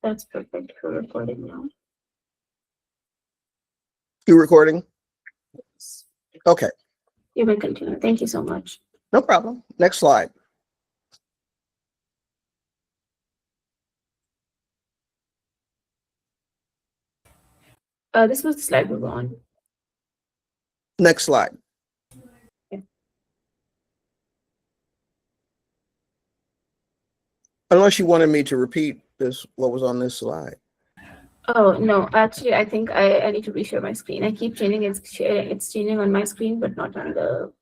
That's perfect for recording now. You recording? Okay. You may continue. Thank you so much. No problem. Next slide. This was the slide we were on. Next slide. Yeah. Unless you wanted me to repeat this, what was on this slide. Oh, no, actually, I think I need to reshare my screen. I keep changing it's changing on my screen, but not on the.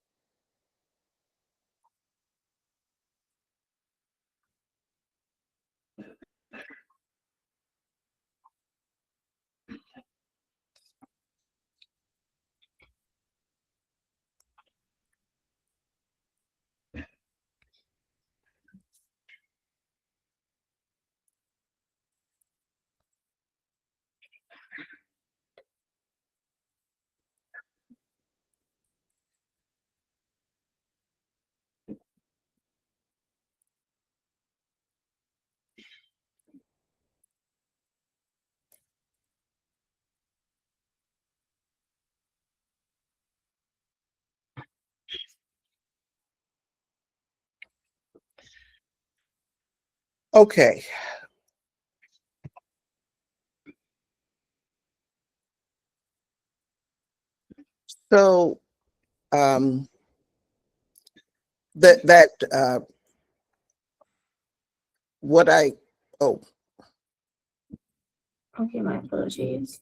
Okay. So what I Okay, my apologies.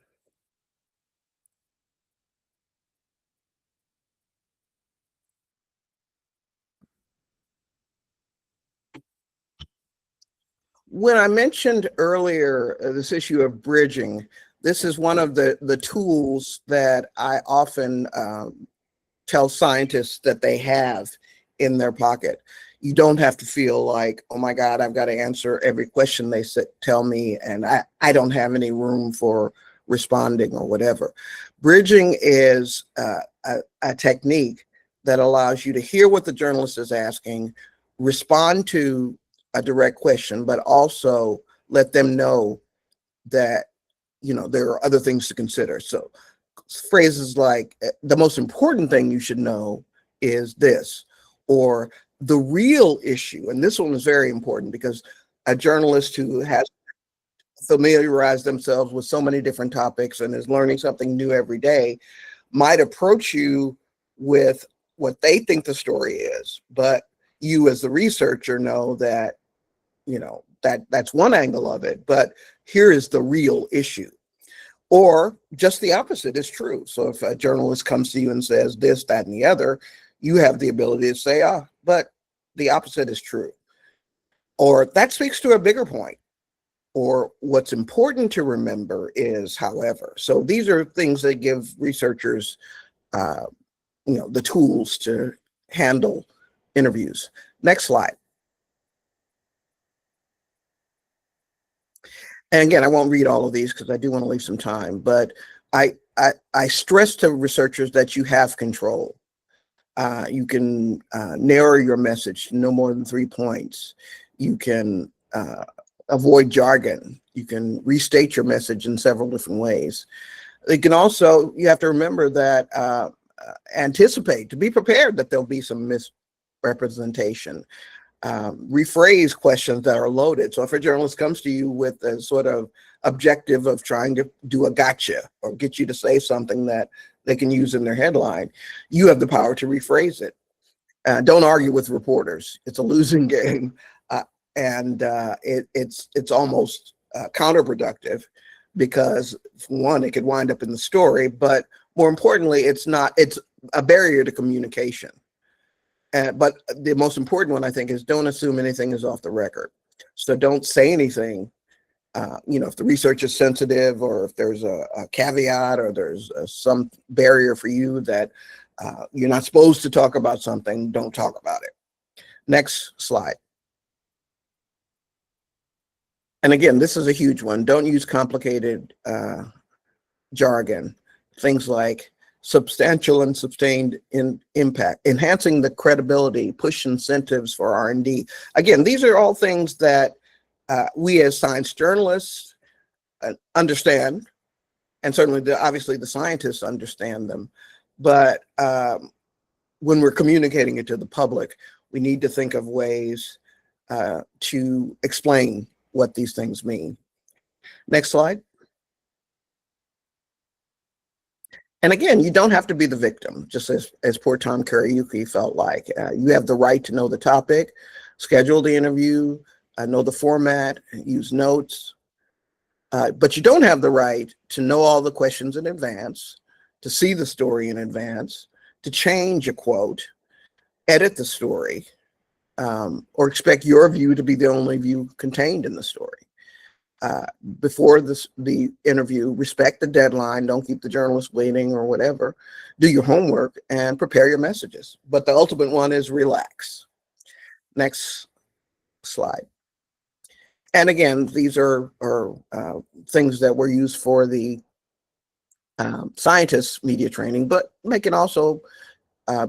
when I mentioned earlier this issue of bridging, this is one of the tools that I often tell scientists that they have in their pocket. You don't have to feel like, oh my God, I've got to answer every question they tell me, and I don't have any room for responding or whatever. Bridging is a technique that allows you to hear what the journalist is asking, respond to a direct question, but also let them know that, you know, there are other things to consider. So phrases like, the most important thing you should know is this, or the real issue. And this one is very important because a journalist who has familiarized themselves with so many different topics and is learning something new every day might approach you with what they think the story is, but you as the researcher know that, you know, that's one angle of it, but here is the real issue. Or just the opposite is true. So if a journalist comes to you and says this, that, and the other, you have the ability to say, but the opposite is true. Or that speaks to a bigger point. Or what's important to remember is, however. So these are things that give researchers, you know, the tools to handle interviews. Next slide. And again, I won't read all of these because I do want to leave some time, but I stress to researchers that you have control. You can narrow your message to no more than 3 points. You can avoid jargon. You can restate your message in several different ways. You can also, you have to remember that anticipate, to be prepared that there'll be some misrepresentation. Rephrase questions that are loaded. So if a journalist comes to you with a sort of objective of trying to do a gotcha or get you to say something that they can use in their headline, you have the power to rephrase it. Don't argue with reporters. It's a losing game. It's almost counterproductive because, one, it could wind up in the story, but more importantly, it's a barrier to communication. But the most important one, I think, is don't assume anything is off the record. So don't say anything, you know, if the research is sensitive or if there's a caveat or there's some barrier for you that you're not supposed to talk about something, don't talk about it. Next slide. And again, this is a huge one. Don't use complicated jargon. Things like substantial and sustained impact, enhancing the credibility, push incentives for R&D. Again, these are all things that we as science journalists understand, and certainly obviously the scientists understand them, but when we're communicating it to the public, we need to think of ways to explain what these things mean. Next slide. And again, you don't have to be the victim, just as poor Tom Kariuki felt like. You have the right to know the topic, schedule the interview, know the format, use notes. But you don't have the right to know all the questions in advance, to see the story in advance, to change a quote, edit the story, or expect your view to be the only view contained in the story. Before the interview, respect the deadline, don't keep the journalist waiting or whatever. Do your homework and prepare your messages. But the ultimate one is relax. Next slide. And again, these are things that were used for the scientists media training, but they can also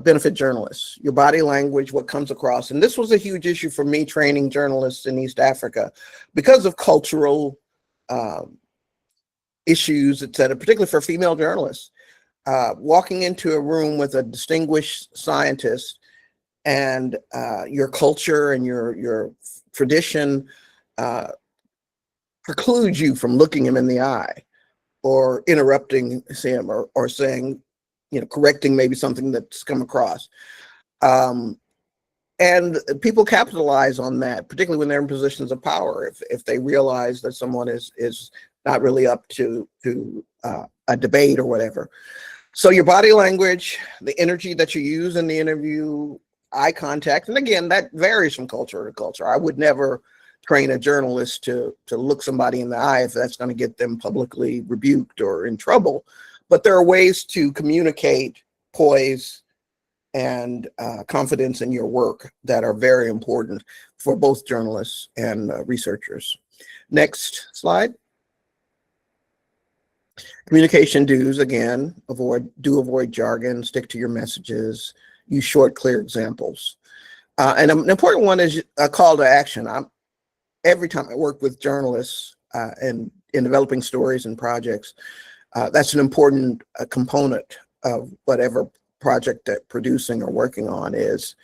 benefit journalists. Your body language, what comes across. And this was a huge issue for me training journalists in East Africa because of cultural issues, et cetera, particularly for female journalists. Walking into a room with a distinguished scientist and your culture and your tradition precludes you from looking him in the eye or interrupting him or saying, correcting maybe something that's come across. And people capitalize on that, particularly when they're in positions of power. If they realize that someone is not really up to a debate or whatever. So your body language, the energy that you use in the interview, eye contact, and again, that varies from culture to culture. I would never train a journalist to look somebody in the eye if that's going to get them publicly rebuked or in trouble. But there are ways to communicate poise and confidence in your work that are very important for both journalists and researchers. Next slide. Communication do's, again, avoid jargon, stick to your messages, use short, clear examples. And an important one is a call to action. Every time I work with journalists and in developing stories and projects, that's an important component of whatever project that producing or working on is.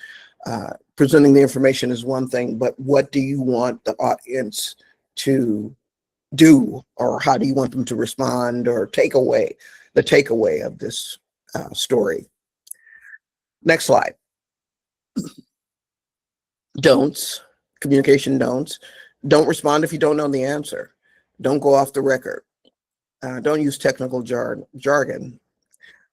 Presenting the information is one thing, but what do you want the audience to do, or how do you want them to respond or take away the takeaway of this story? Next slide. Don'ts, communication don'ts. Don't respond if you don't know the answer. Don't go off the record. Don't use technical jargon.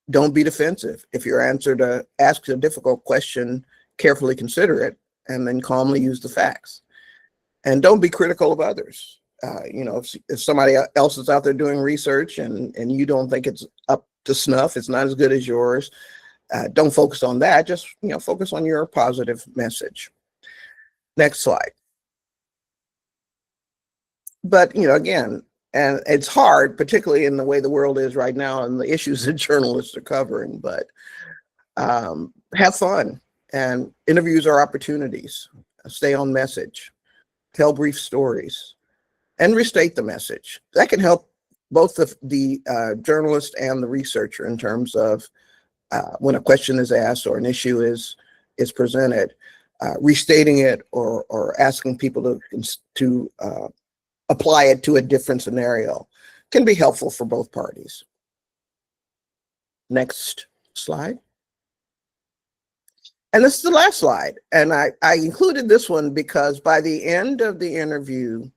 Don't be defensive. If your answer asks a difficult question, carefully consider it and then calmly use the facts. And don't be critical of others. If somebody else is out there doing research and you don't think it's up to snuff, it's not as good as yours, don't focus on that. Just focus on your positive message. Next slide. But again, and it's hard, particularly in the way the world is right now and the issues that journalists are covering, but have fun. And interviews are opportunities. Stay on message, tell brief stories, and restate the message. That can help both the journalist and the researcher in terms of when a question is asked or an issue is presented, restating it or asking people to apply it to a different scenario can be helpful for both parties. Next slide. And this is the last slide. And I included this one because by the end of the interview,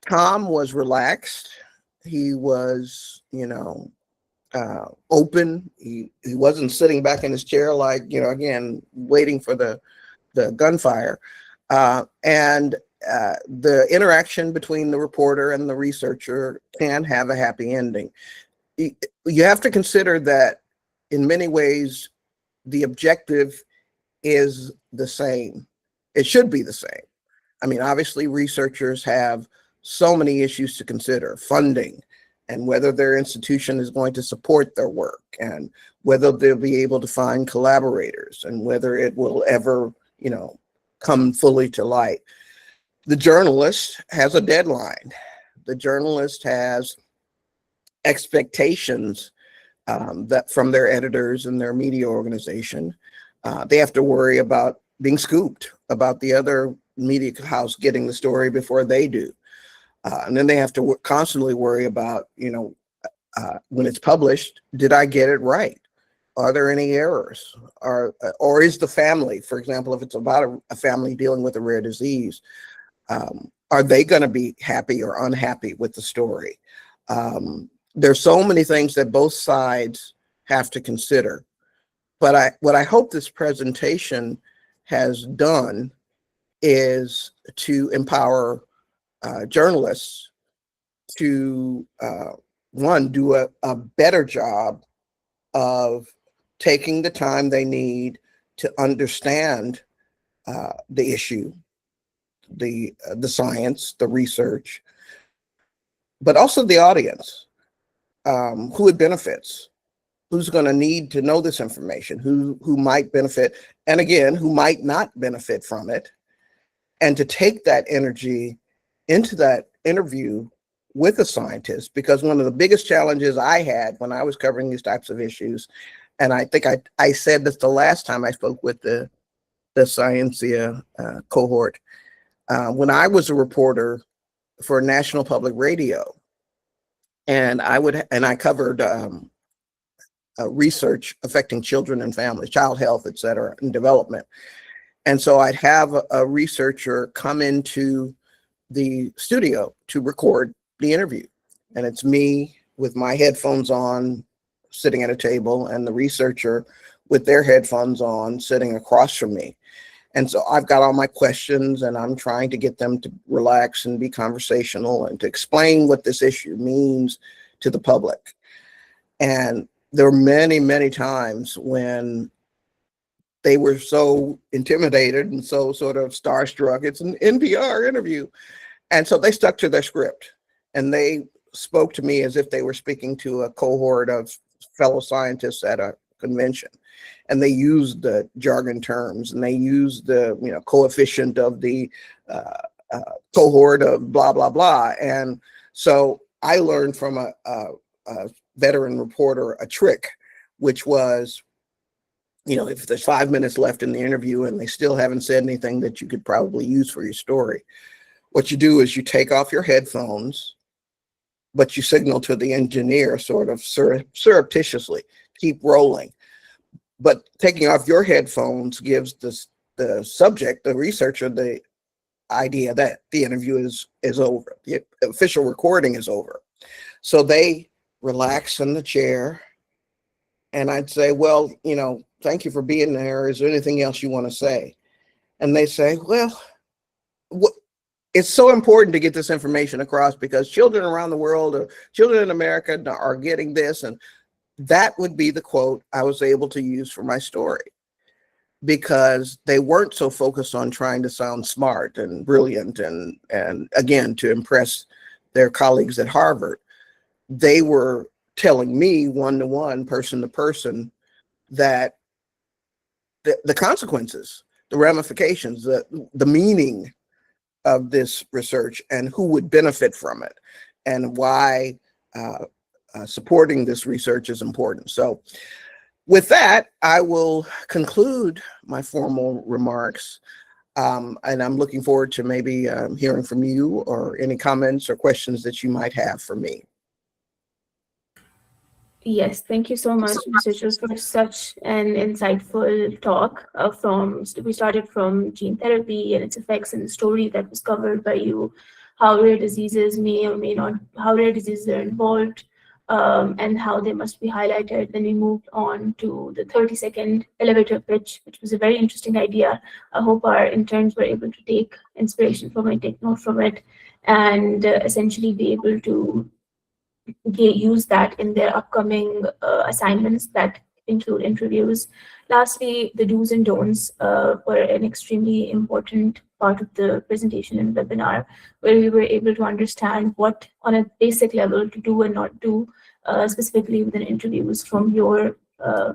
Tom was relaxed. He was, open. He wasn't sitting back in his chair like, again, waiting for the gunfire. And the interaction between the reporter and the researcher can have a happy ending. You have to consider that in many ways, the objective is the same. It should be the same. I mean, obviously, researchers have so many issues to consider: funding, and whether their institution is going to support their work, and whether they'll be able to find collaborators, and whether it will ever, come fully to light. The journalist has a deadline. The journalist has expectations that from their editors and their media organization. They have to worry about being scooped, about the other media house getting the story before they do. And then they have to constantly worry about, when it's published, did I get it right? Are there any errors? Or is the family, for example, if it's about a family dealing with a rare disease, are they going to be happy or unhappy with the story? There's so many things that both sides have to consider. But what I hope this presentation has done is to empower journalists to, one, do a better job of taking the time they need to understand the issue, the science, the research, but also the audience, who it benefits, who's going to need to know this information, who might benefit, and again, who might not benefit from it, and to take that energy into that interview with a scientist. Because one of the biggest challenges I had when I was covering these types of issues, and I think I said this the last time I spoke with the Scientia cohort, when I was a reporter for National Public Radio, and I covered research affecting children and families, child health, et cetera, and development. And so I'd have a researcher come into the studio to record the interview. And it's me with my headphones on, sitting at a table, and the researcher with their headphones on, sitting across from me. And so I've got all my questions, and I'm trying to get them to relax and be conversational and to explain what this issue means to the public. And there were many, many times when they were so intimidated and so sort of starstruck. It's an NPR interview. And so they stuck to their script, and they spoke to me as if they were speaking to a cohort of fellow scientists at a convention. And they used the jargon terms, and they used the coefficient of the cohort of blah, blah, blah. And so I learned from a veteran reporter a trick, which was, if there's 5 minutes left in the interview and they still haven't said anything that you could probably use for your story, what you do is you take off your headphones, but you signal to the engineer sort of surreptitiously, keep rolling. But taking off your headphones gives the subject, the researcher, the idea that the interview is over. The official recording is over. So they relax in the chair, and I'd say, well, thank you for being there. Is there anything else you want to say? And they say, well, it's so important to get this information across because children around the world, or children in America, are getting this. And that would be the quote I was able to use for my story, because they weren't so focused on trying to sound smart and brilliant and again, to impress their colleagues at Harvard. They were telling me one-to-one, person-to-person, that the consequences, the ramifications, the meaning of this research and who would benefit from it, and why supporting this research is important. So with that, I will conclude my formal remarks. And I'm looking forward to maybe hearing from you, or any comments or questions that you might have for me. Yes, thank you so much, Mr. Chu, for such an insightful talk. We started from gene therapy and its effects, and the story that was covered by you, how rare diseases may or may not, how rare diseases are involved, and how they must be highlighted. Then we moved on to the 30-second elevator pitch, which was a very interesting idea. I hope our interns were able to take inspiration from it, take note from it, and essentially be able to use that in their upcoming assignments that include interviews. Lastly, the do's and don'ts were an extremely important part of the presentation and webinar, where we were able to understand what, on a basic level, to do and not do, specifically within interviews from your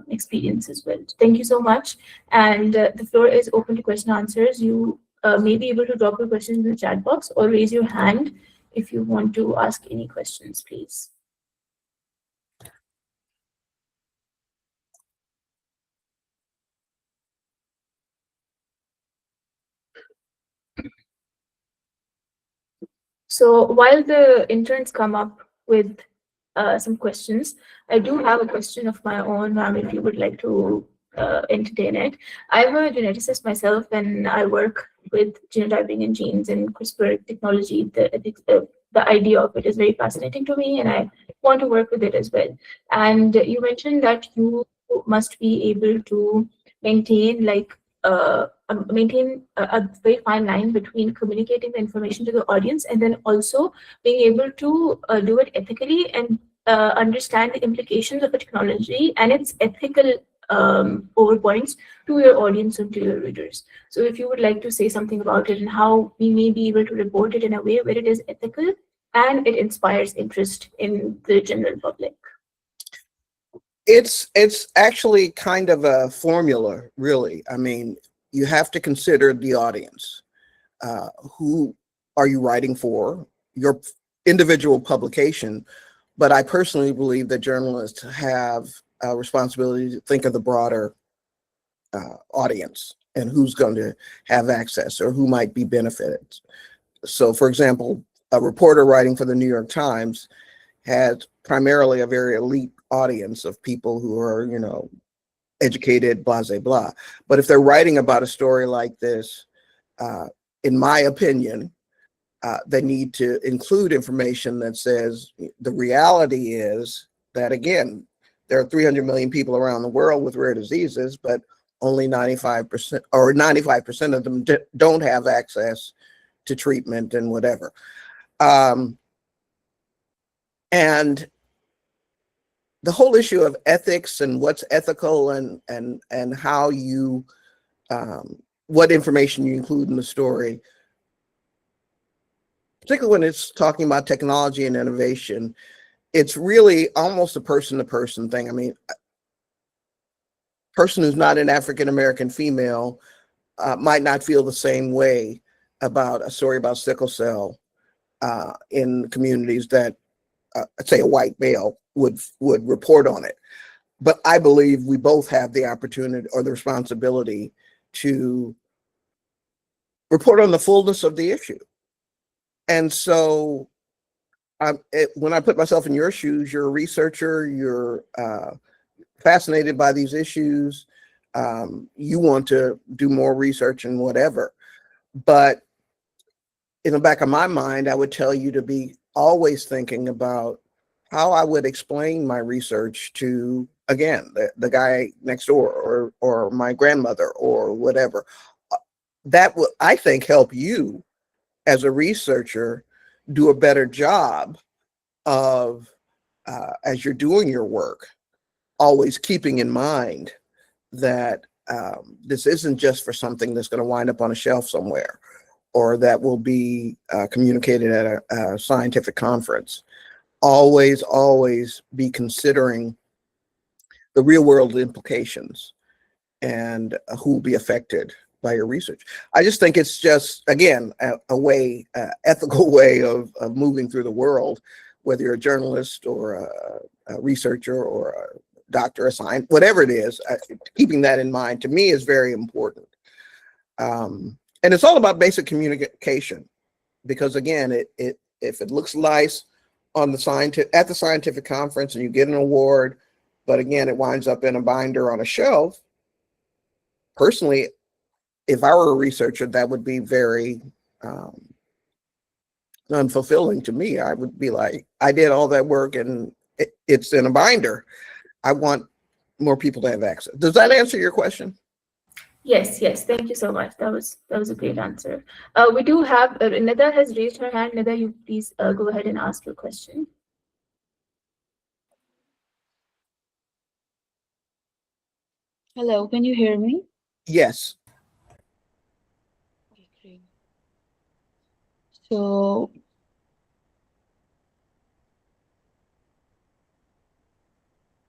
experience as well. Thank you so much. And the floor is open to question and answers. You may be able to drop your questions in the chat box or raise your hand if you want to ask any questions, please. So while the interns come up with some questions, I do have a question of my own, ma'am, if you would like to entertain it. I'm a geneticist myself, and I work with genotyping and genes and CRISPR technology. The idea of it is very fascinating to me, and I want to work with it as well. And you mentioned that you must be able to maintain a very fine line between communicating the information to the audience and then also being able to do it ethically and understand the implications of a technology and its ethical overpoints to your audience and to your readers. So if you would like to say something about it and how we may be able to report it in a way where it is ethical and it inspires interest in the general public. It's actually kind of a formula, really. I mean, you have to consider the audience. Who are you writing for? Your individual publication. But I personally believe that journalists have a responsibility to think of the broader audience and who's going to have access or who might be benefited. So, for example, a reporter writing for the New York Times has primarily a very elite audience of people who are, educated, blah, blah, blah. But if they're writing about a story like this, in my opinion, they need to include information that says the reality is that, again, there are 300 million people around the world with rare diseases, but only 95% or 95% of them don't have access to treatment and whatever. And the whole issue of ethics and what's ethical and how you what information you include in the story, particularly when it's talking about technology and innovation, it's really almost a person-to-person thing. I mean, a person who's not an African-American female might not feel the same way about a story about sickle cell in communities that, say, a white male would report on it. But I believe we both have the opportunity or the responsibility to report on the fullness of the issue. And so when I put myself in your shoes, you're a researcher, you're fascinated by these issues, you want to do more research and whatever. But in the back of my mind, I would tell you to be always thinking about how I would explain my research to, again, the guy next door or my grandmother or whatever. That will, I think, help you as a researcher do a better job of, as you're doing your work, always keeping in mind that this isn't just for something that's going to wind up on a shelf somewhere or that will be communicated at a scientific conference. Always be considering the real world implications and who will be affected by your research. I just think it's just, again, a way, ethical way of moving through the world, whether you're a journalist or a researcher or a doctor, a scientist, whatever it is, keeping that in mind to me is very important. And it's all about basic communication, because again, if it looks nice on the at the scientific conference and you get an award, but again, it winds up in a binder on a shelf, personally, if I were a researcher, that would be very unfulfilling to me. I would be like, I did all that work and it's in a binder. I want more people to have access. Does that answer your question? Yes, thank you so much. That was a great answer. We do have Nida has raised her hand. Nida, you please go ahead and ask your question. Hello, can you hear me? Yes. Okay, great. So,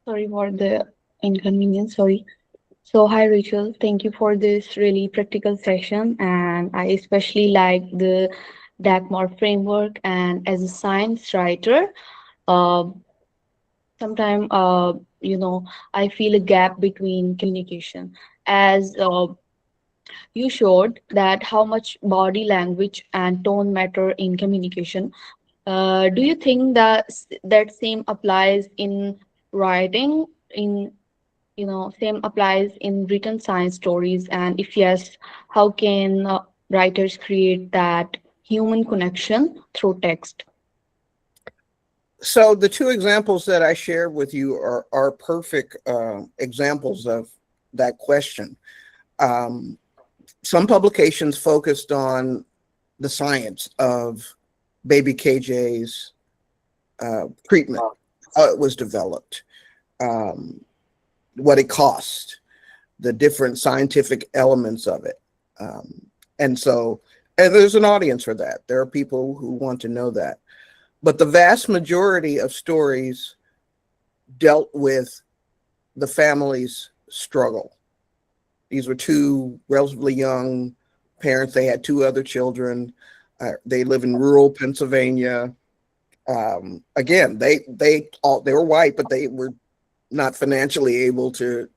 sorry for the inconvenience, sorry. So, hi Rachel, thank you for this really practical session. And I especially like the Dagmar framework. And as a science writer, uh, sometimes, I feel a gap between communication. As you showed that how much body language and tone matter in communication. Do you think that that same applies in writing? In same applies in written science stories, and if yes, how can writers create that human connection through text? So the two examples that I shared with you are perfect examples of that question. Um, some publications focused on the science of baby KJ's treatment, how it was developed, um, what it cost, the different scientific elements of it. Um, and so, and there's an audience for that. There are people who want to know that. But the vast majority of stories dealt with the family's struggle. These were two relatively young parents. They had two other children. They live in rural Pennsylvania. Again, they were white, but they were not financially able to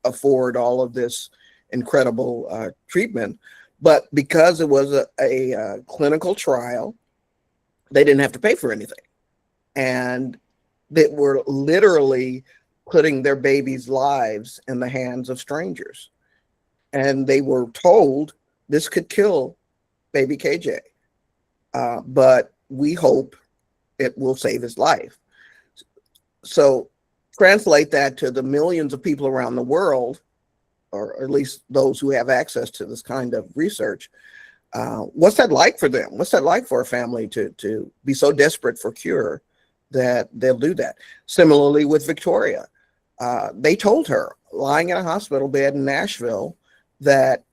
afford all of this incredible treatment. But because it was a clinical trial, they didn't have to pay for anything, and they were literally putting their babies' lives in the hands of strangers. And they were told this could kill baby KJ, but we hope it will save his life. So translate that to the millions of people around the world, or at least those who have access to this kind of research. What's that like for them? What's that like for a family to be so desperate for cure that they'll do that? Similarly with Victoria, they told her, lying in a hospital bed in Nashville, that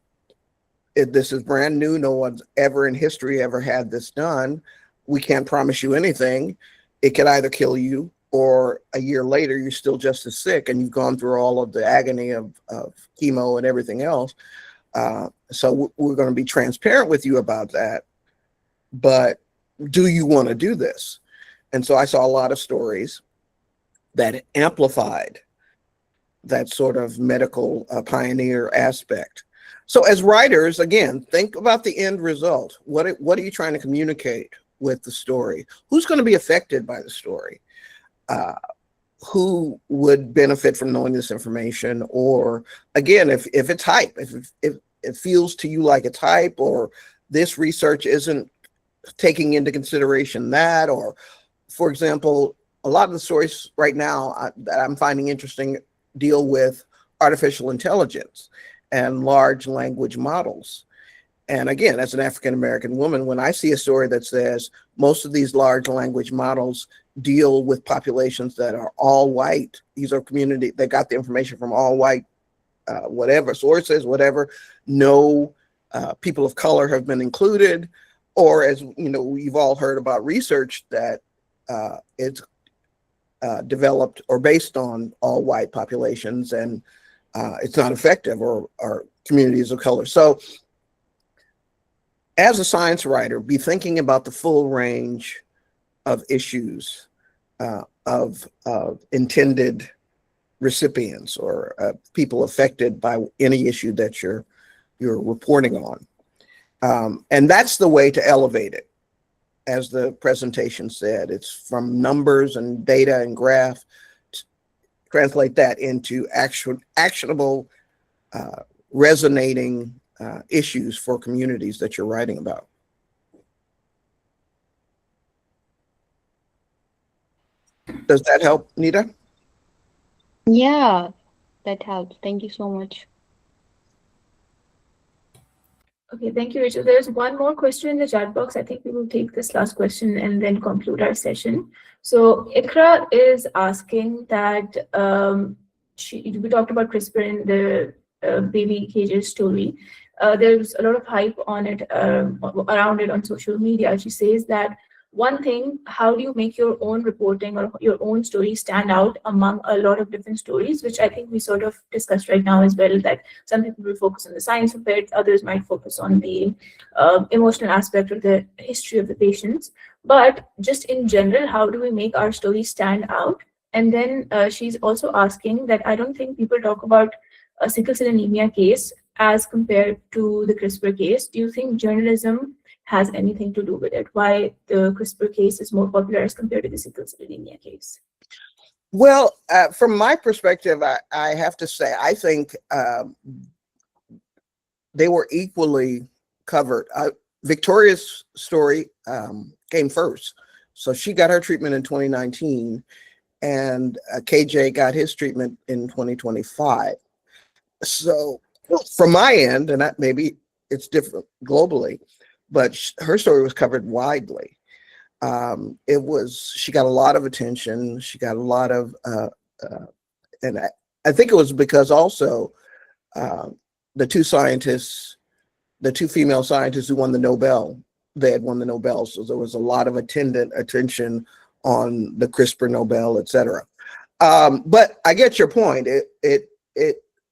this is brand new. No one's ever in history ever had this done. We can't promise you anything. It could either kill you, or a year later, you're still just as sick and you've gone through all of the agony of chemo and everything else. So we're going to be transparent with you about that. But do you want to do this? And so I saw a lot of stories that amplified that sort of medical pioneer aspect. So as writers, again, think about the end result. What are you trying to communicate with the story? Who's going to be affected by the story? Who would benefit from knowing this information? Or again, if it's hype, if it feels to you like it's hype, or this research isn't taking into consideration that, or for example, a lot of the stories right now that I'm finding interesting deal with artificial intelligence and large language models. And again, as an African-American woman, when I see a story that says most of these large language models deal with populations that are all white, these are community, they got the information from all white, whatever sources, whatever, no people of color have been included, or as you know, we've all heard about research that it's developed or based on all white populations, and it's not effective, or communities of color. So as a science writer, be thinking about the full range of issues of intended recipients, or people affected by any issue that you're reporting on. And that's the way to elevate it. As the presentation said, it's from numbers and data and graph, translate that into actionable, resonating issues for communities that you're writing about. Does that help, Nita? Yeah, that helps. Thank you so much. Okay, thank you, Rachel. There's one more question in the chat box. I think we will take this last question and then conclude our session. So Ikra is asking that we talked about CRISPR in the baby cages story. There's a lot of hype on it, around it on social media. She says that one thing, how do you make your own reporting or your own story stand out among a lot of different stories, which I think we sort of discussed right now as well, that some people will focus on the science of it, others might focus on the emotional aspect or the history of the patients. But just in general, how do we make our story stand out? And then she's also asking that I don't think people talk about a sickle cell anemia case as compared to the CRISPR case. Do you think journalism has anything to do with it? Why the CRISPR case is more popular as compared to the sickle cell anemia case? Well, from my perspective, I have to say, I think they were equally covered. Victoria's story came first. So she got her treatment in 2019, and KJ got his treatment in 2025. So from my end, and that maybe it's different globally, but her story was covered widely. She got a lot of attention. She got a lot of, and I think it was because also the two scientists, the two female scientists who won the Nobel, they had won the Nobel. So there was a lot of attention on the CRISPR Nobel, et cetera. But I get your point. It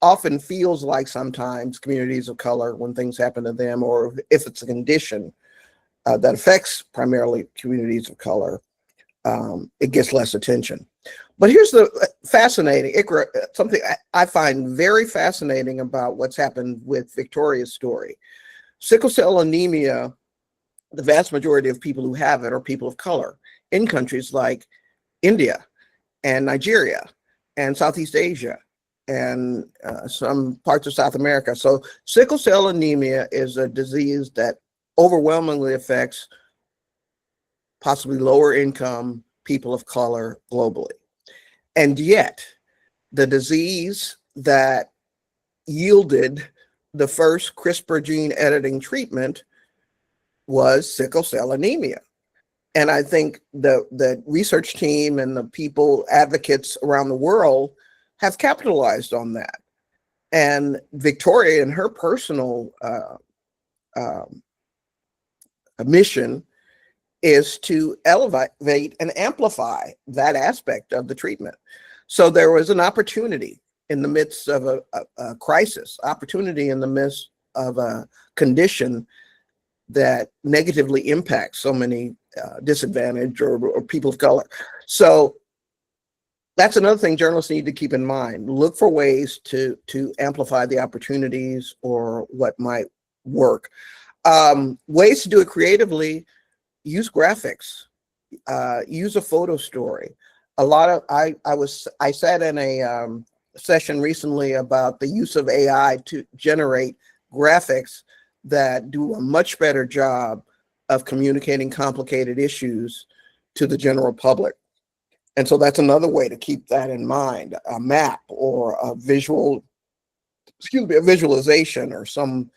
often feels like sometimes communities of color, when things happen to them, or if it's a condition that affects primarily communities of color, it gets less attention. But here's the fascinating, Ikra, something I find very fascinating about what's happened with Victoria's story. Sickle cell anemia, the vast majority of people who have it are people of color in countries like India and Nigeria and Southeast Asia and some parts of South America. So sickle cell anemia is a disease that overwhelmingly affects possibly lower income people of color globally. And yet the disease that yielded the first CRISPR gene editing treatment was sickle cell anemia. And I think the research team and the people, advocates around the world, have capitalized on that. And Victoria, in her personal mission, is to elevate and amplify that aspect of the treatment. So there was an opportunity in the midst of a crisis, opportunity in the midst of a condition that negatively impacts so many disadvantaged or people of color. So that's another thing journalists need to keep in mind. Look for ways to amplify the opportunities or what might work. Ways to do it creatively: use graphics, use a photo story. I sat in a session recently about the use of AI to generate graphics that do a much better job of communicating complicated issues to the general public. And so that's another way to keep that in mind: a map or a visualization, or some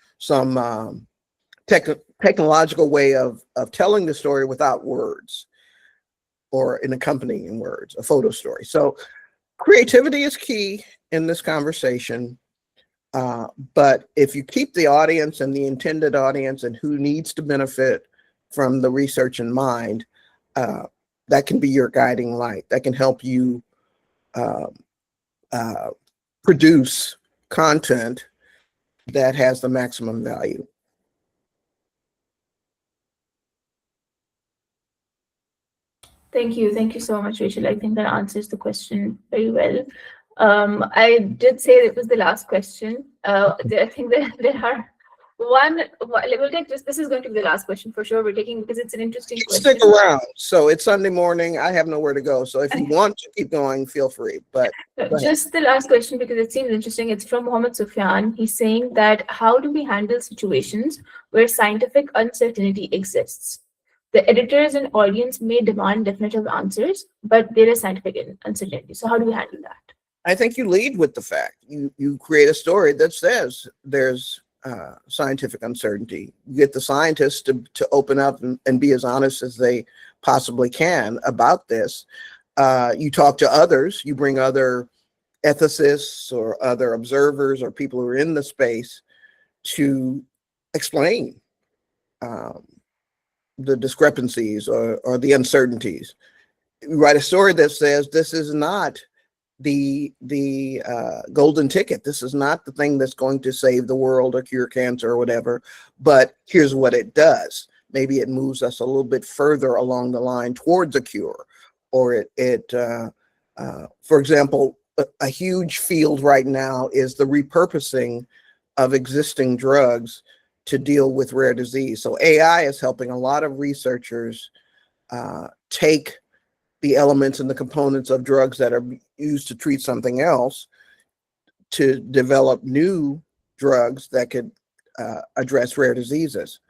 technological way of telling the story without words or in accompanying words, a photo story. So creativity is key in this conversation. But if you keep the audience and the intended audience and who needs to benefit from the research in mind, that can be your guiding light. That can help you produce content that has the maximum value. Thank you. Thank you so much, Rachel. I think that answers the question very well. I did say it was the last question. I think there are we'll take this is going to be the last question for sure. We're taking, because it's an interesting question. Stick around. So it's Sunday morning. I have nowhere to go. So if you want to keep going, feel free. But just the last question, because it seems interesting. It's from Mohammed Sufyan. He's saying that how do we handle situations where scientific uncertainty exists? The editors and audience may demand definitive answers, but there is scientific uncertainty. So how do we handle that? I think you lead with the fact. You create a story that says there's scientific uncertainty. You get the scientists to open up and be as honest as they possibly can about this. You talk to others. You bring other ethicists or other observers or people who are in the space to explain the discrepancies or the uncertainties. You write a story that says this is not the golden ticket. This is not the thing that's going to save the world or cure cancer or whatever, but here's what it does. Maybe it moves us a little bit further along the line towards a cure, or for example, a huge field right now is the repurposing of existing drugs to deal with rare disease. So AI is helping a lot of researchers take the elements and the components of drugs that are used to treat something else to develop new drugs that could address rare diseases.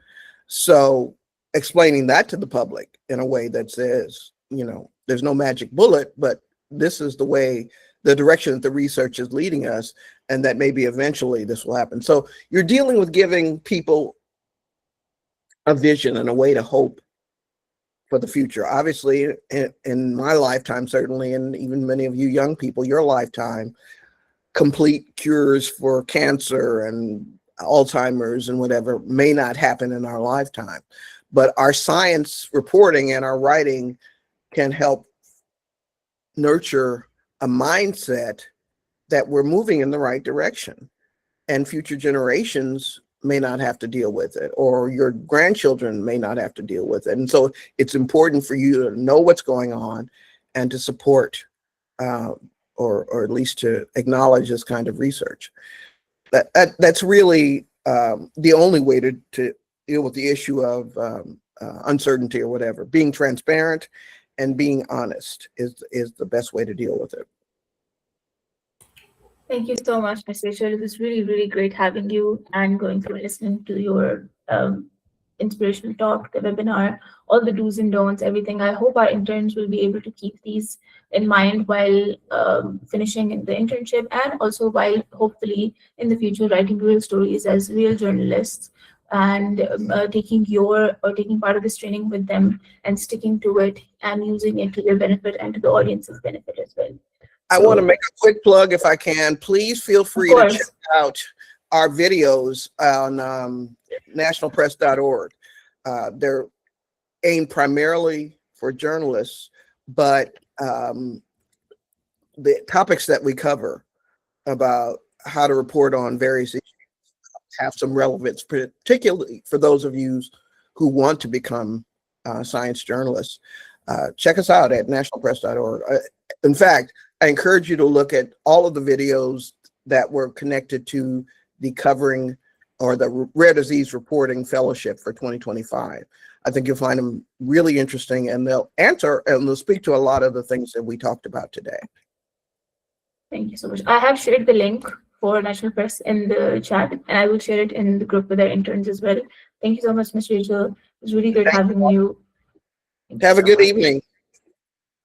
So explaining that to the public in a way that says, there's no magic bullet, but this is the direction that the research is leading us, and that maybe eventually this will happen. So you're dealing with giving people a vision and a way to hope for the future. Obviously, in my lifetime, certainly, and even many of you young people, your lifetime, complete cures for cancer and Alzheimer's and whatever may not happen in our lifetime. But our science reporting and our writing can help nurture a mindset that we're moving in the right direction, and future generations may not have to deal with it, or your grandchildren may not have to deal with it. And so it's important for you to know what's going on and to support or at least to acknowledge this kind of research. That's really the only way to deal with the issue of uncertainty or whatever. Being transparent and being honest is the best way to deal with it. Thank you so much, Mr. Rachel. It was really, really great having you and going through and listening to your inspirational talk, the webinar, all the do's and don'ts, everything. I hope our interns will be able to keep these in mind while finishing in the internship, and also while hopefully in the future writing real stories as real journalists, and taking part of this training with them and sticking to it and using it to their benefit and to the audience's benefit as well. I want to make a quick plug if I can. Please feel free to check out our videos on nationalpress.org. They're aimed primarily for journalists, but the topics that we cover about how to report on various issues have some relevance, particularly for those of you who want to become science journalists. Check us out at nationalpress.org. In fact, I encourage you to look at all of the videos that were connected to the covering or the Rare Disease Reporting Fellowship for 2025. I think you'll find them really interesting, and they'll answer and they'll speak to a lot of the things that we talked about today. Thank you so much. I have shared the link for National Press in the chat, and I will share it in the group with our interns as well. Thank you so much, Ms. Rachel. It was really good having you. Have a good evening.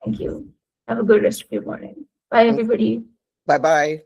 Thank you. Have a good rest of your morning. Bye, everybody. Bye-bye.